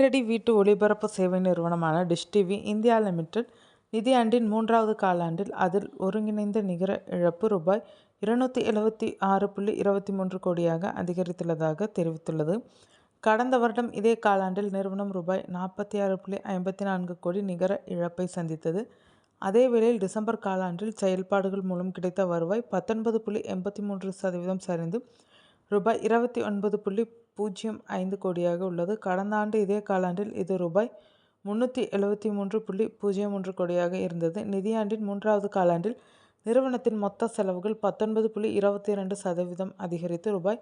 நேரடி வீட்டு ஒளிபரப்பு சேவை நிறுவனமான டிஷ் டிவி இந்தியா லிமிடெட் நிதியாண்டின் 3வது காலாண்டில் அதில் ஒருங்கிணைந்த நிகர இழப்பு ரூபாய் 276.23 கோடியாக அதிகரித்துள்ளதாக தெரிவித்துள்ளது. கடந்த வருடம் இதே காலாண்டில் நிறுவனம் ரூபாய் 46.54 கோடி நிகர இழப்பை சந்தித்தது. அதேவேளையில் டிசம்பர் காலாண்டில் செயல்பாடுகள் மூலம் கிடைத்த வருவாய் 19.83% சரிந்து ரூபாய் 29.05 கோடியாக உள்ளது. கடந்த ஆண்டு இதே காலாண்டில் இது ரூபாய் 373.03 கோடியாக இருந்தது. நிதியாண்டின் 3வது காலாண்டில் நிறுவனத்தின் மொத்த செலவுகள் 19.22% அதிகரித்து ரூபாய்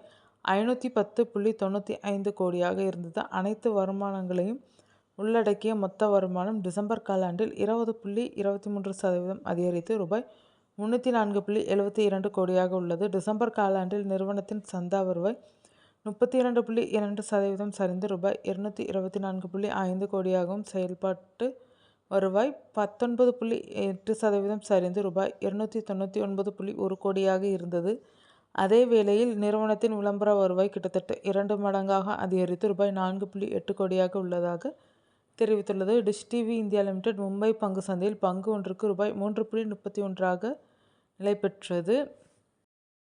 510.95 கோடியாக இருந்தது. அனைத்து வருமானங்களையும் உள்ளடக்கிய மொத்த வருமானம் டிசம்பர் காலாண்டில் 20.23% அதிகரித்து ரூபாய் 304.72 கோடியாக உள்ளது. டிசம்பர் காலாண்டில் நிறுவனத்தின் சந்தா வருவாய் 32.2% சரிந்து ரூபாய் 224.5 கோடியாகவும் செயல்பாட்டு வருவாய் 19.8% சரிந்து ரூபாய் 299.1 கோடியாக இருந்தது. அதேவேளையில் நிறுவனத்தின் விளம்பர வருவாய் கிட்டத்தட்ட 2 மடங்காக அதிகரித்து ரூபாய் 4.8 கோடியாக உள்ளதாக தெரிவித்துள்ளது. Dish TV India limited Mumbai பங்கு சந்தையில் பங்கு ஒன்றுக்கு ரூபாய் 3.31 நிலை பெற்றது.